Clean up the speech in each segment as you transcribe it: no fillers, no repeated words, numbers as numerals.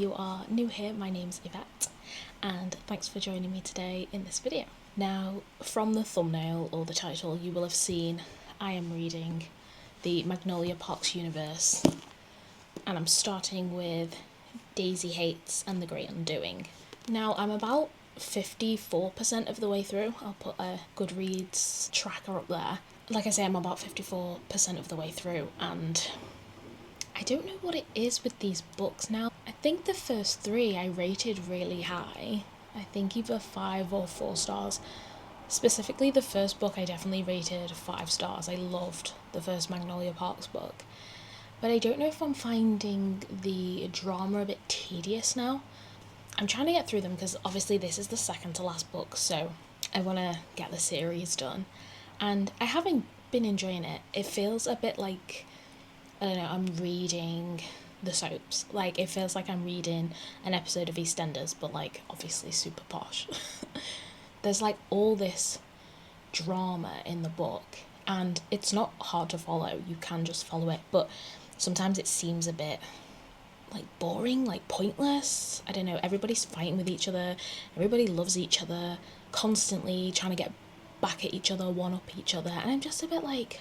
you are new here, my name's Yvette, and thanks for joining me today in this video. Now, from the thumbnail or the title, you will have seen I am reading the Magnolia Parks Universe, and I'm starting with Daisy Haites and the Great Undoing. Now, I'm about 54% of the way through. I'll put a Goodreads tracker up there. Like I say, I'm about 54% of the way through, and I don't know what it is with these books now. I think the first three I rated really high. I think either 5 or 4 stars. Specifically, the first book I definitely rated 5 stars. I loved the first Magnolia Parks book. But I don't know if I'm finding the drama a bit tedious now. I'm trying to get through them because obviously this is the second to last book, so I want to get the series done. And I haven't been enjoying it. It feels a bit like, I don't know, I'm reading the soaps. Like, it feels like I'm reading an episode of EastEnders, but like obviously super posh. There's like all this drama in the book, and it's not hard to follow. You can just follow it, but sometimes it seems a bit like boring, like pointless. I don't know, everybody's fighting with each other, everybody loves each other, constantly trying to get back at each other, one up each other, and I'm just a bit like,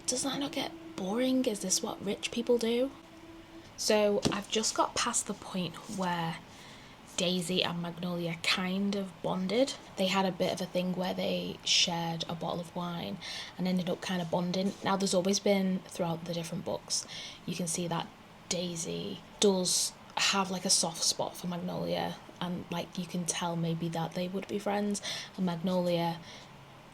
does that not get boring? Is this what rich people do? So I've just got past the point where Daisy and Magnolia kind of bonded. They had a bit of a thing where they shared a bottle of wine and ended up kind of bonding. Now, there's always been, throughout the different books, you can see that Daisy does have like a soft spot for Magnolia, and like you can tell maybe that they would be friends, and Magnolia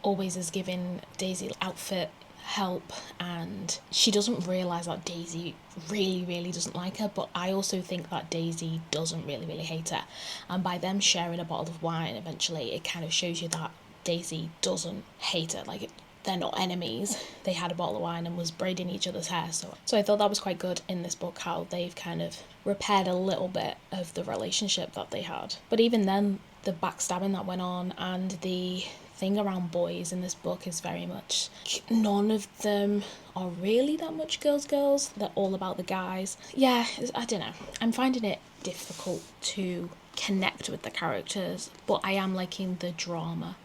always is giving Daisy outfit help, and she doesn't realise that Daisy really doesn't like her, but I also think that Daisy doesn't really hate her, and by them sharing a bottle of wine eventually it kind of shows you that Daisy doesn't hate her. Like, they're not enemies. They had a bottle of wine and was braiding each other's hair, so I thought that was quite good in this book, how they've kind of repaired a little bit of the relationship that they had. But even then, the backstabbing that went on and the thing around boys in this book is very much, none of them are really that much girls. They're all about the guys. Yeah, I don't know. I'm finding it difficult to connect with the characters, but I am liking the drama.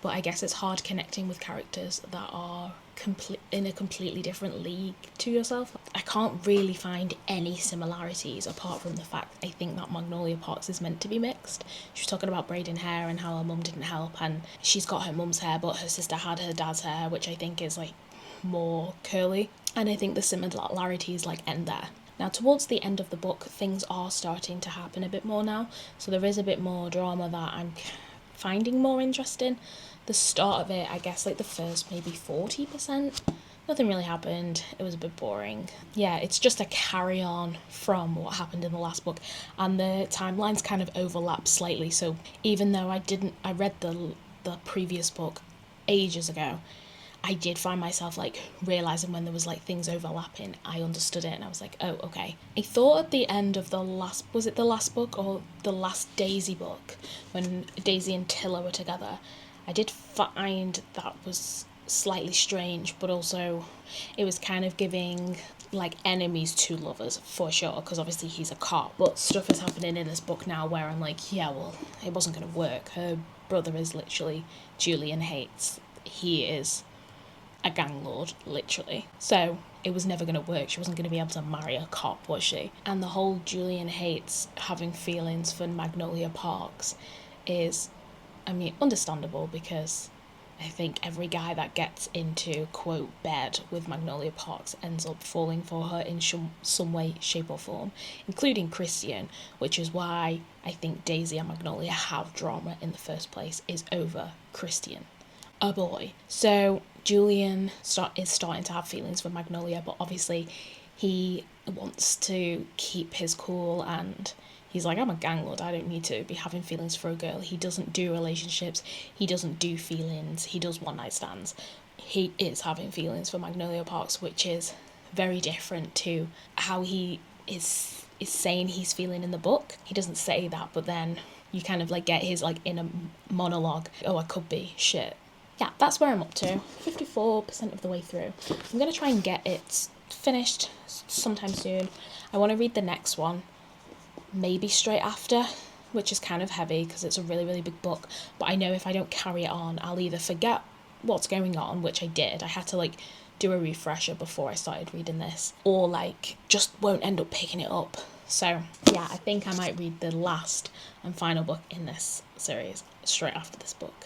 But I guess it's hard connecting with characters that are in a completely different league to yourself. I can't really find any similarities apart from the fact I think that Magnolia Parks is meant to be mixed. She was talking about braiding hair and how her mum didn't help, and she's got her mum's hair but her sister had her dad's hair, which I think is like more curly, and I think the similarities like end there. Now, towards the end of the book, things are starting to happen a bit more now, so there is a bit more drama that I'm finding more interesting. The start of it, I guess like the first maybe 40%, nothing really happened. It was a bit boring. Yeah, it's just a carry on from what happened in the last book, and the timelines kind of overlap slightly, so even though I read the previous book ages ago, I did find myself like realising when there was like things overlapping, I understood it and I was like, oh, okay. I thought at the end of was it the last book or the last Daisy book, when Daisy and Tilla were together, I did find that was slightly strange, but also it was kind of giving like enemies to lovers for sure, because obviously he's a cop, but stuff is happening in this book now where I'm like, yeah, well, it wasn't going to work. Her brother is literally Julian Haites. He is a gang lord, literally. So it was never going to work. She wasn't going to be able to marry a cop, was she? And the whole Julian Haites having feelings for Magnolia Parks is, I mean, understandable, because I think every guy that gets into, quote, bed with Magnolia Parks ends up falling for her in some way, shape or form, including Christian, which is why I think Daisy and Magnolia have drama in the first place, is over Christian, a boy. So Julian is starting to have feelings for Magnolia, but obviously he wants to keep his cool, and he's like, I'm a gang lord, I don't need to be having feelings for a girl. He doesn't do relationships, he doesn't do feelings, he does one night stands. He is having feelings for Magnolia Parks, which is very different to how he is saying he's feeling in the book. He doesn't say that, but then you kind of like get his like inner monologue, oh, I could be shit. Yeah, that's where I'm up to, 54% of the way through. I'm going to try and get it finished sometime soon. I want to read the next one maybe straight after, which is kind of heavy because it's a really, really big book. But I know if I don't carry it on, I'll either forget what's going on, which I did. I had to like do a refresher before I started reading this, or like just won't end up picking it up. So yeah, I think I might read the last and final book in this series straight after this book.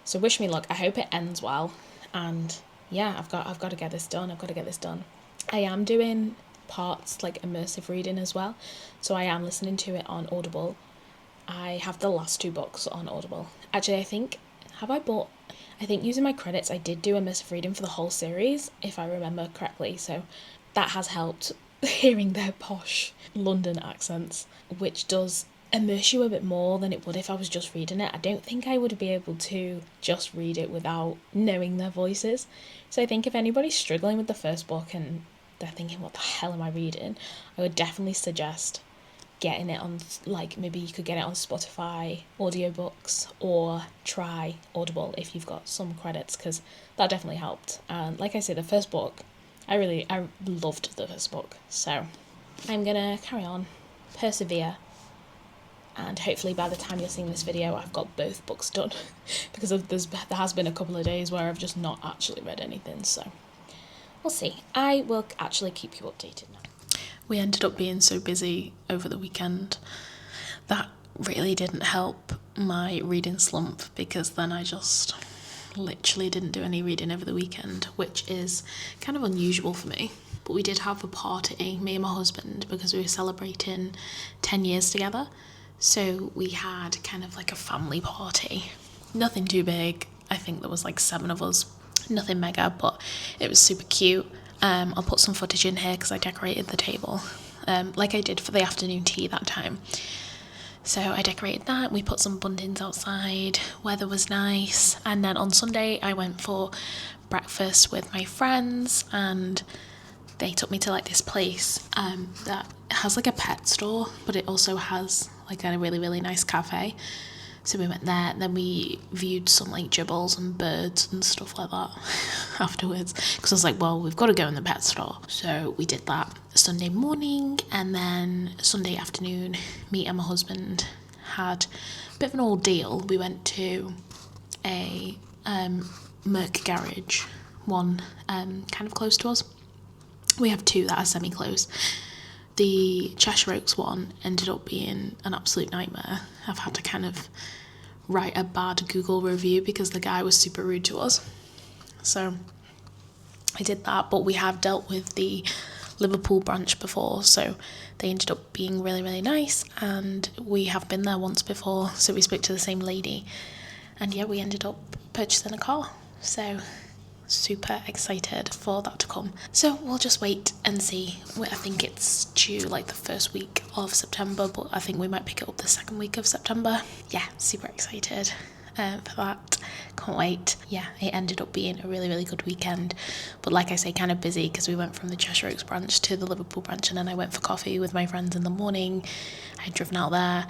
So wish me luck. I hope it ends well, and yeah, I've got to get this done. I am doing parts like immersive reading as well, so I am listening to it on Audible. I have the last 2 books on Audible. Actually, I think using my credits, I did do immersive reading for the whole series, if I remember correctly, so that has helped hearing their posh London accents, which does immerse you a bit more than it would if I was just reading it. I don't think I would be able to just read it without knowing their voices. So I think if anybody's struggling with the first book and they're thinking, what the hell am I reading, I would definitely suggest getting it on, like, maybe you could get it on Spotify audiobooks, or try Audible if you've got some credits, because that definitely helped. And like I said, the first book, I loved the first book, so I'm gonna carry on, persevere, and hopefully by the time you're seeing this video I've got both books done because there has been a couple of days where I've just not actually read anything, so we'll see. I will actually keep you updated now. We ended up being so busy over the weekend that really didn't help my reading slump, because then I just literally didn't do any reading over the weekend, which is kind of unusual for me. But we did have a party, me and my husband, because we were celebrating 10 years together. So we had kind of like a family party. Nothing too big. I think there was like 7 of us. Nothing mega, but it was super cute. I'll put some footage in here because I decorated the table, like I did for the afternoon tea that time. So I decorated that, we put some buntings outside, weather was nice, and then on Sunday I went for breakfast with my friends, and they took me to like this place that has like a pet store, but it also has like a really, really nice cafe. So we went there, and then we viewed some like gibbles and birds and stuff like that afterwards, because I was like, well, we've got to go in the pet store. So we did that Sunday morning, and then Sunday afternoon, me and my husband had a bit of an ordeal. We went to a Merc garage, one kind of close to us. We have 2 that are semi-close. The Cheshire Oaks one ended up being an absolute nightmare. I've had to kind of write a bad Google review because the guy was super rude to us. So I did that, but we have dealt with the Liverpool branch before, so they ended up being really, really nice, and we have been there once before, so we spoke to the same lady, and yeah, we ended up purchasing a car. So super excited for that to come. So we'll just wait and see. I think it's due like the first week of September, but I think we might pick it up the second week of September. Yeah, super excited for that. Can't wait. Yeah, it ended up being a really, really good weekend, but like I say, kind of busy because we went from the Cheshire Oaks branch to the Liverpool branch, and then I went for coffee with my friends in the morning. I had driven out there.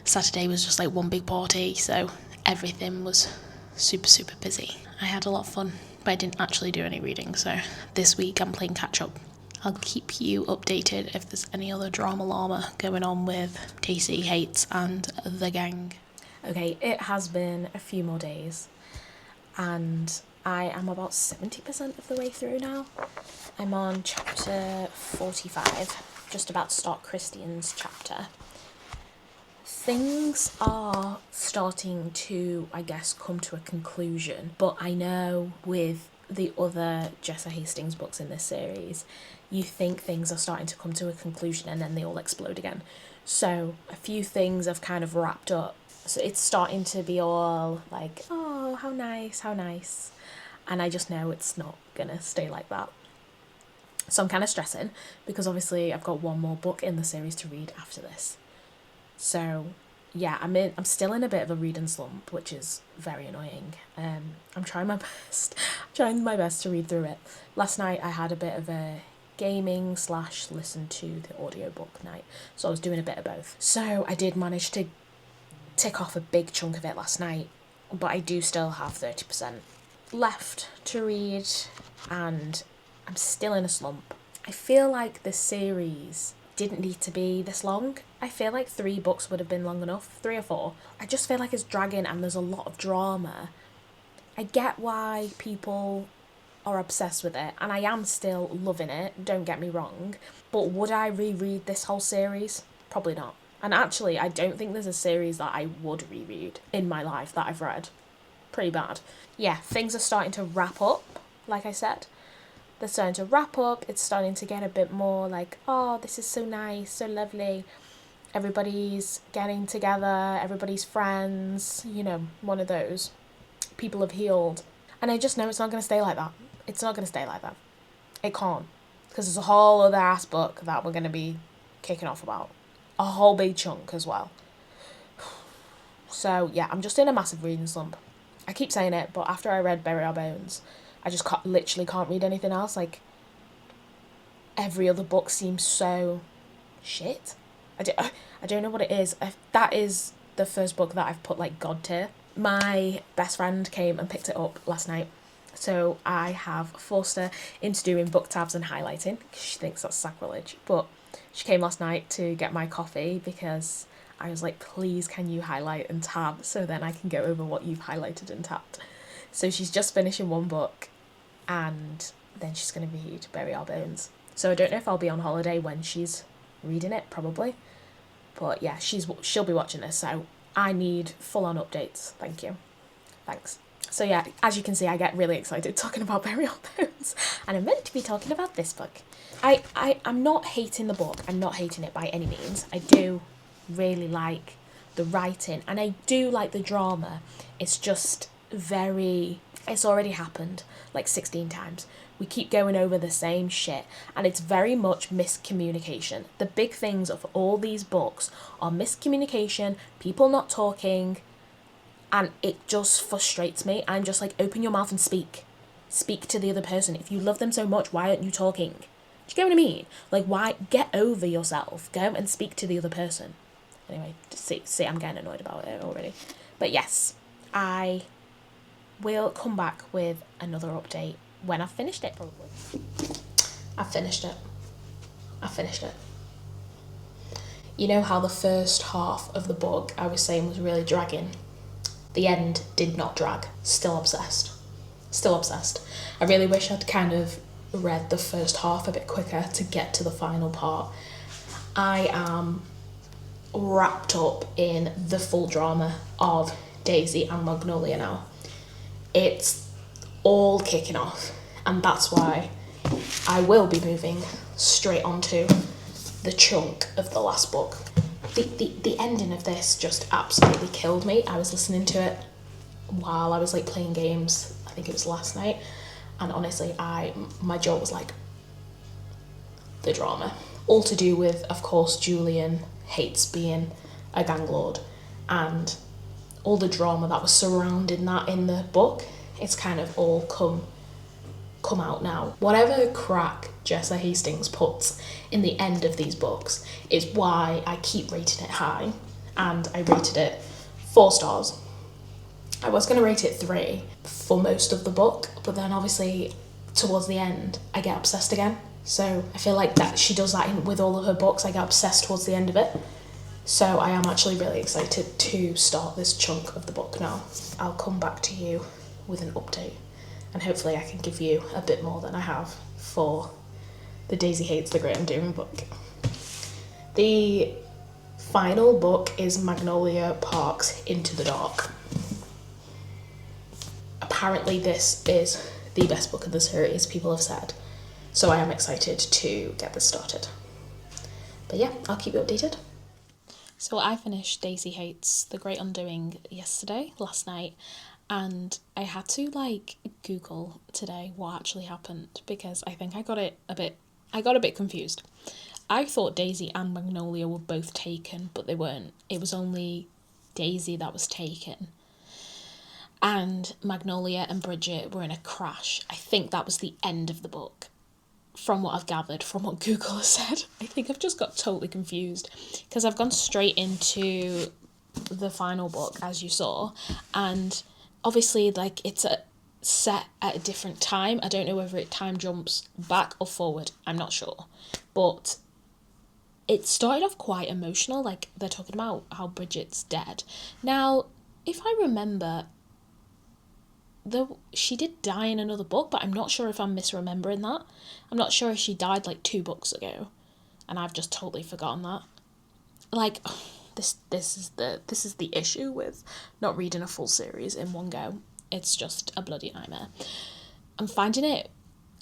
Saturday was just like one big party, so everything was super, super busy. I had a lot of fun, but I didn't actually do any reading, so this week I'm playing catch up. I'll keep you updated if there's any other drama llama going on with Casey, Haites and the gang. Okay, it has been a few more days, and I am about 70% of the way through now. I'm on chapter 45, just about to start Christian's chapter. Things are starting to, I guess, come to a conclusion, but I know with the other Jessa Hastings books in this series, you think things are starting to come to a conclusion and then they all explode again. So a few things have kind of wrapped up, so it's starting to be all like, oh, how nice, and I just know it's not gonna stay like that. So I'm kind of stressing, because obviously I've got one more book in the series to read after this. So yeah, I'm still in a bit of a reading slump, which is very annoying. I'm trying my best to read through it. Last night I had a bit of a gaming / listen to the audiobook night, so I was doing a bit of both. So I did manage to tick off a big chunk of it last night, but I do still have 30% left to read, and I'm still in a slump. I feel like the series didn't need to be this long. I feel like 3 books would have been long enough, 3 or 4. I just feel like it's dragging and there's a lot of drama. I get why people are obsessed with it, and I am still loving it, don't get me wrong, but would I reread this whole series? Probably not. And actually, I don't think there's a series that I would reread in my life that I've read. Pretty bad. Yeah, things are starting to wrap up, like I said. They're starting to wrap up, it's starting to get a bit more like, oh, this is so nice, so lovely. Everybody's getting together, everybody's friends, you know, one of those. People have healed. And I just know it's not going to stay like that. It's not going to stay like that. It can't. Because there's a whole other ass book that we're going to be kicking off about. A whole big chunk as well. So, yeah, I'm just in a massive reading slump. I keep saying it, but after I read Bury Our Bones, I just literally can't read anything else. Like, every other book seems so shit. I don't know what it is. That is the first book that I've put, like, God tier. My best friend came and picked it up last night. So I have forced her into doing book tabs and highlighting because she thinks that's sacrilege. But she came last night to get my coffee because I was like, please can you highlight and tab so then I can go over what you've highlighted and tabbed. So she's just finishing one book and then she's going to read Bury Our Bones. So I don't know if I'll be on holiday when she's reading it, probably. But yeah, she'll be watching this, so I need full-on updates. Thank you. Thanks. So yeah, as you can see, I get really excited talking about Bury Our Bones. And I'm meant to be talking about this book. I'm not hating the book. I'm not hating it by any means. I do really like the writing. And I do like the drama. It's just it's already happened like 16 times. We keep going over the same shit. And it's very much miscommunication. The big things of all these books are miscommunication, people not talking, and it just frustrates me. I'm just like, open your mouth and speak. Speak to the other person. If you love them so much, why aren't you talking? Do you get what I mean? Like, why? Get over yourself. Go and speak to the other person. Anyway, see, I'm getting annoyed about it already. But yes, I will come back with another update when I've finished it, probably. I've finished it. You know how the first half of the book I was saying was really dragging? The end did not drag. Still obsessed. I really wish I'd kind of read the first half a bit quicker to get to the final part. I am wrapped up in the full drama of Daisy and Magnolia now. It's all kicking off, and that's why I will be moving straight onto the chunk of the last book. The ending of this just absolutely killed me. I was listening to it while I was like playing games, I think it was last night, and honestly my jaw was like, the drama. All to do with, of course, Julian Haites being a gang lord and all the drama that was surrounding that in the book. It's kind of all come out now. Whatever crack Jessa Hastings puts in the end of these books is why I keep rating it high, and I rated it 4 stars. I was going to rate it 3 for most of the book, but then obviously towards the end I get obsessed again. So I feel like that she does that with all of her books. I get obsessed towards the end of it. So I am actually really excited to start this chunk of the book now. I'll come back to you with an update, and hopefully I can give you a bit more than I have for the Daisy Hates the Great Undoing book. The final book is Magnolia Parks Into the Dark. Apparently this is the best book of the series, people have said, so I am excited to get this started. But yeah, I'll keep you updated. So I finished Daisy Hates the Great Undoing last night, and I had to Google today what actually happened because I think I got a bit confused. I thought Daisy and Magnolia were both taken, but they weren't. It was only Daisy that was taken. And Magnolia and Bridget were in a crash. I think that was the end of the book, from what I've gathered, from what Google has said. I think I've just got totally confused because I've gone straight into the final book, as you saw, and obviously it's set at a different time. I don't know whether time jumps back or forward, I'm not sure, but it started off quite emotional, like they're talking about how Bridget's dead. Now, if I remember, she did die in another book, but I'm not sure if I'm misremembering that. I'm not sure if she died like 2 books ago, and I've just totally forgotten that. Like, this is the issue with not reading a full series in one go. It's just a bloody nightmare. I'm finding it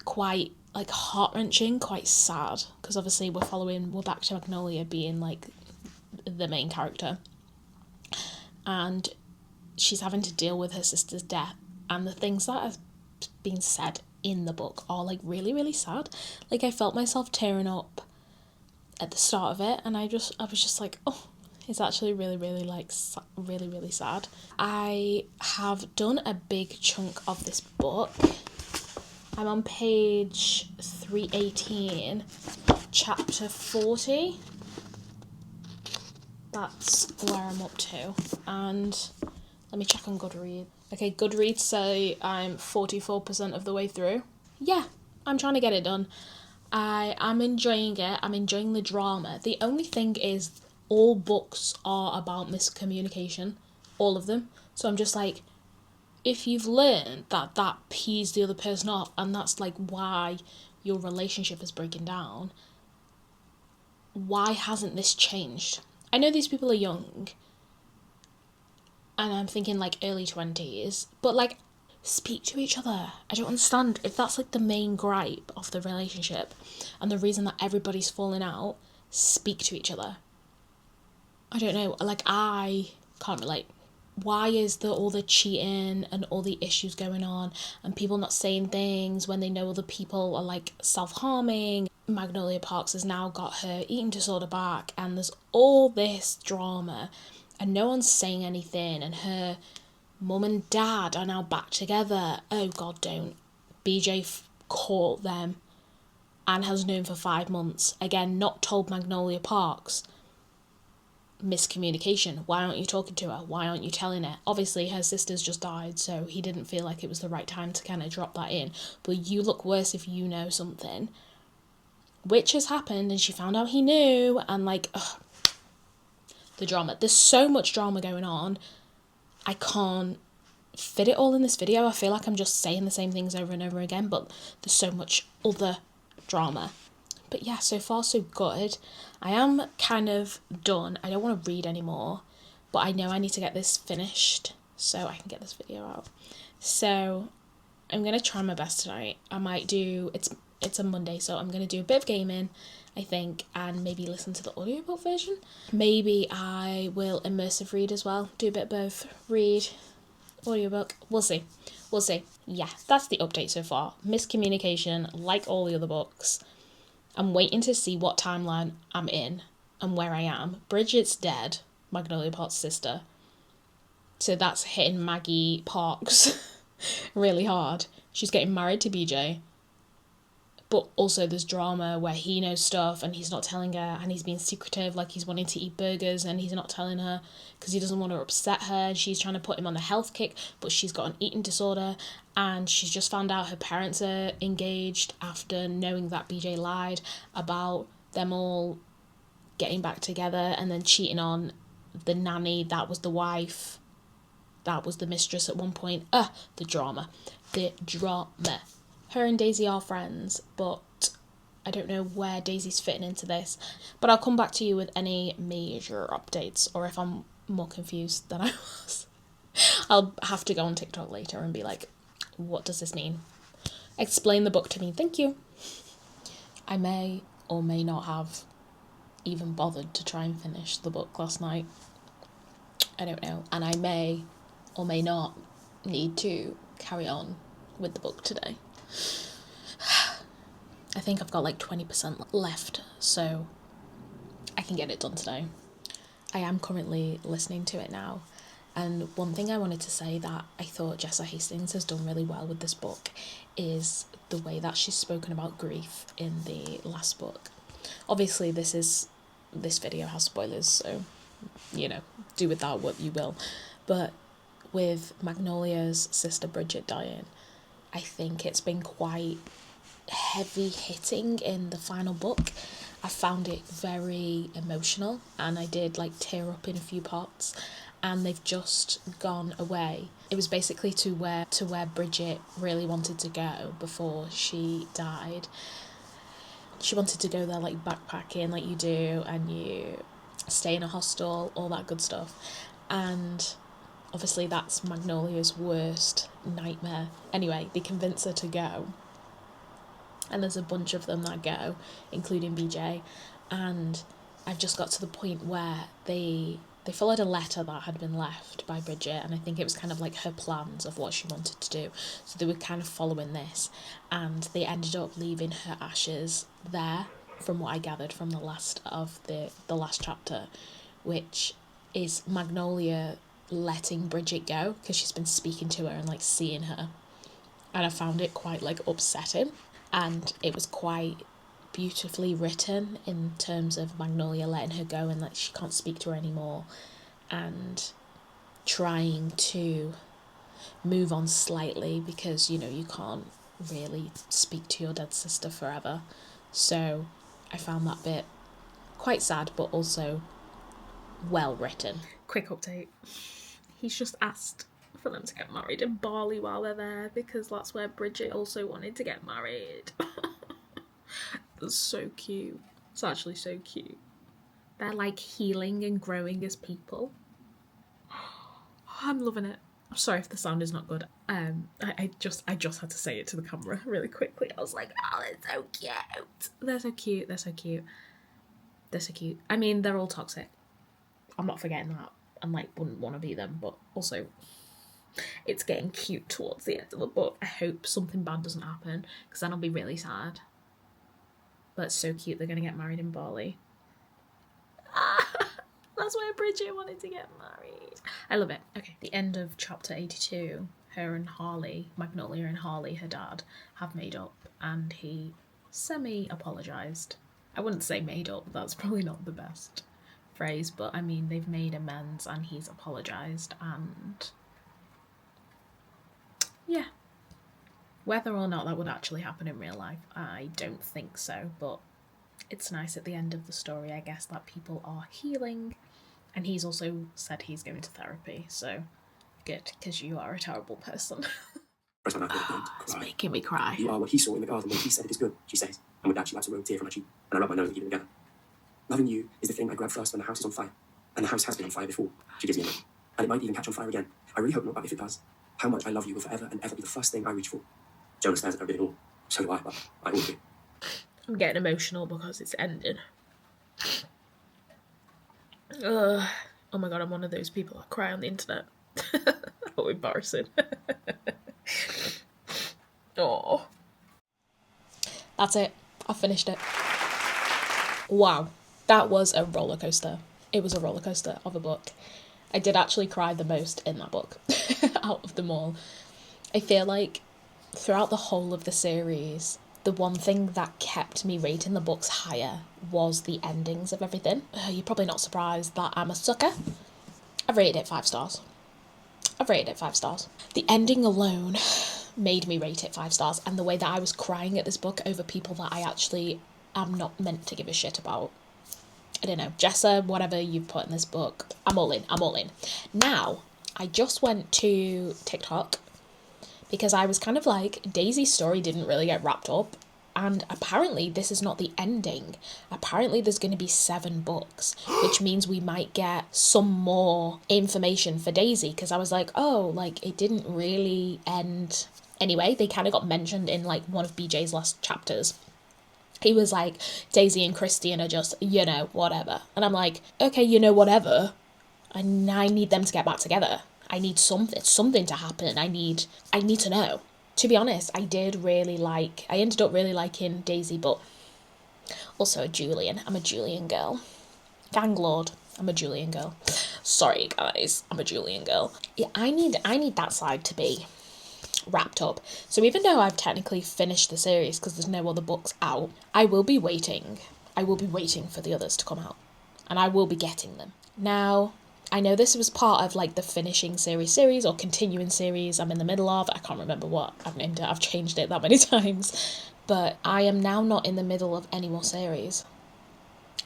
quite like heart-wrenching, quite sad, because obviously we're back to Magnolia being like the main character, and she's having to deal with her sister's death, and the things that have been said in the book are like really, really sad. Like, I felt myself tearing up at the start of it, and I was just like, oh, it's actually really, really like really, really sad. I have done a big chunk of this book. I'm on page 318, chapter 40. That's where I'm up to. And let me check on Goodreads. Okay, Goodreads say I'm 44% of the way through. Yeah, I'm trying to get it done. I am enjoying it. I'm enjoying the drama. The only thing is, all books are about miscommunication. All of them. So I'm just like, if you've learned that pees the other person off, and that's like why your relationship is breaking down, why hasn't this changed? I know these people are young, and I'm thinking like early 20s, but like, speak to each other. I don't understand if that's like the main gripe of the relationship and the reason that everybody's falling out. Speak to each other. I don't know, like, I can't relate. Why is there all the cheating and all the issues going on and people not saying things when they know other people are like self-harming? Magnolia Parks has now got her eating disorder back, and there's all this drama and no one's saying anything, and her mum and dad are now back together. Oh God, don't. BJ caught them and has known for 5 months. Again, not told Magnolia Parks. Miscommunication. Why aren't you talking to her? Why aren't you telling her? Obviously her sister's just died, so he didn't feel like it was the right time to kind of drop that in, but you look worse if you know something, which has happened, and she found out he knew, and like, ugh, the drama. There's so much drama going on. I can't fit it all in this video. I feel like I'm just saying the same things over and over again, but there's so much other drama. But yeah, so far so good. I am kind of done. I don't want to read anymore, but I know I need to get this finished so I can get this video out. So I'm going to try my best tonight. I might do, it's a Monday, so I'm going to do a bit of gaming, I think, and maybe listen to the audiobook version. Maybe I will immersive read as well. Do a bit of both. Read, audiobook. We'll see. We'll see. Yeah, that's the update so far. Miscommunication, like all the other books. I'm waiting to see what timeline I'm in and where I am. Bridget's dead, Magnolia Parks' sister. So that's hitting Maggie Parks really hard. She's getting married to BJ. But also there's drama where he knows stuff and he's not telling her, and he's being secretive, like he's wanting to eat burgers and he's not telling her because he doesn't want to upset her. She's trying to put him on the health kick, but she's got an eating disorder, and she's just found out her parents are engaged after knowing that BJ lied about them all getting back together and then cheating on the nanny that was the wife, that was the mistress at one point. The drama. Her and Daisy are friends, but I don't know where Daisy's fitting into this. But I'll come back to you with any major updates, or if I'm more confused than I was. I'll have to go on TikTok later and be like, what does this mean? Explain the book to me, thank you. I may or may not have even bothered to try and finish the book last night. I don't know. And I may or may not need to carry on with the book today. I think I've got like 20% left, so I can get it done today. I am currently listening to it now, and one thing I wanted to say that I thought Jessa Hastings has done really well with this book is the way that she's spoken about grief in the last book. Obviously this video has spoilers, so, you know, do with that what you will. But with Magnolia's sister Bridget dying, I think it's been quite heavy hitting in the final book, I found it very emotional, and I did like tear up in a few parts, and they've just gone away. It was basically to where Bridget really wanted to go before she died. She wanted to go there like backpacking like you do, and you stay in a hostel, all that good stuff. And obviously that's Magnolia's worst nightmare. Anyway, they convince her to go. And there's a bunch of them that go, including BJ. And I've just got to the point where they followed a letter that had been left by Bridget, and I think it was kind of like her plans of what she wanted to do. So they were kind of following this, and they ended up leaving her ashes there, from what I gathered from the last of the last chapter, which is Magnolia letting Bridget go because she's been speaking to her and like seeing her. And I found it quite like upsetting, and it was quite beautifully written in terms of Magnolia letting her go and that she can't speak to her anymore, and trying to move on slightly because, you know, you can't really speak to your dead sister forever. So I found that bit quite sad, but also well written. Quick update. He's just asked for them to get married in Bali while they're there, because that's where Bridget also wanted to get married. That's so cute. It's actually so cute. They're like healing and growing as people. I'm loving it. I'm sorry if the sound is not good. I just had to say it to the camera really quickly. I was like, oh, they're so cute. They're so cute. They're so cute. They're so cute. I mean, they're all toxic. I'm not forgetting that. And like, wouldn't want to be them, but also it's getting cute towards the end of the book. I hope something bad doesn't happen, because then I'll be really sad. But it's so cute, they're going to get married in Bali. That's where Bridget wanted to get married. I love it. Okay, the end of chapter 82, her and Harley, Magnolia and Harley, her dad, have made up, and he semi-apologised. I wouldn't say made up, that's probably not the best phrase, but I mean, they've made amends and he's apologised, and yeah. Whether or not that would actually happen in real life, I don't think so, but it's nice at the end of the story, I guess, that people are healing. And he's also said he's going to therapy, so good, because you are a terrible person. It's making me cry. You are what he saw in the garden when he said it is good, she says, and with that she wipes a row of tear from her cheek, and I rub my nose and keep them together. Loving you is the thing I grab first when the house is on fire, and the house has been on fire before, she gives me a look, and it might even catch on fire again. I really hope not, but if it does, how much I love you will forever and ever be the first thing I reach for. Jonah stares at her a bit in awe. So do I, but I ought to. I'm getting emotional because it's ending. Oh my god, I'm one of those people that cry on the internet. How embarrassing. Oh. That's it. I finished it. Wow. That was a roller coaster. It was a roller coaster of a book. I did actually cry the most in that book out of them all. I feel like throughout the whole of the series, the one thing that kept me rating the books higher was the endings of everything. You're probably not surprised that I'm a sucker. I've rated it 5 stars. The ending alone made me rate it 5 stars, and the way that I was crying at this book over people that I actually am not meant to give a shit about. I don't know, Jessa, whatever you've put in this book, I'm all in. Now, I just went to TikTok because I was kind of like, Daisy's story didn't really get wrapped up, and apparently this is not the ending. Apparently there's going to be 7 books, which means we might get some more information for Daisy, because I was like, oh, like, it didn't really end. Anyway, they kind of got mentioned in, like, one of BJ's last chapters. He was like, Daisy and Christian are just, you know, whatever. And I'm like, okay, you know, whatever. I need them to get back together. I need something to happen. I need to know. To be honest, I ended up really liking Daisy, but also a Julian. I'm a Julian girl. Ganglord, I'm a Julian girl. Sorry, guys, I'm a Julian girl. Yeah, I need that side to be wrapped up. So even though I've technically finished the series because there's no other books out, I will be waiting for the others to come out, and I will be getting them. Now, I know this was part of like the finishing series or continuing series I'm in the middle of. I can't remember what I've named it. I've changed it that many times. But I am now not in the middle of any more series.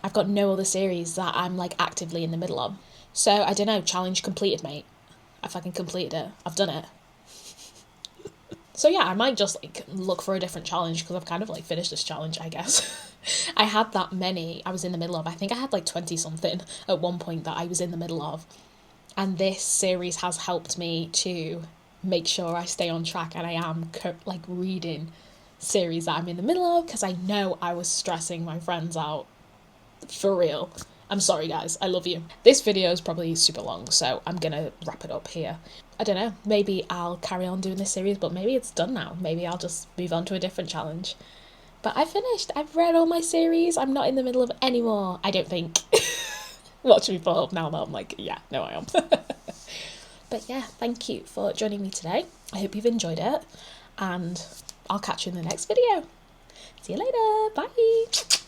I've got no other series that I'm like actively in the middle of. So I don't know, challenge completed, mate. I fucking completed it. I've done it. So yeah, I might just like look for a different challenge because I've kind of like finished this challenge, I guess. I had that many I was in the middle of. I think I had like 20 something at one point that I was in the middle of. And this series has helped me to make sure I stay on track and I am like reading series that I'm in the middle of, because I know I was stressing my friends out for real. I'm sorry guys, I love you. This video is probably super long, so I'm gonna wrap it up here. I don't know, maybe I'll carry on doing this series, but maybe it's done now. Maybe I'll just move on to a different challenge. But I finished. I've read all my series. I'm not in the middle of any more, I don't think. Watch me pull up now that I'm like, yeah, no I am. But yeah, thank you for joining me today. I hope you've enjoyed it, and I'll catch you in the next video. See you later, bye!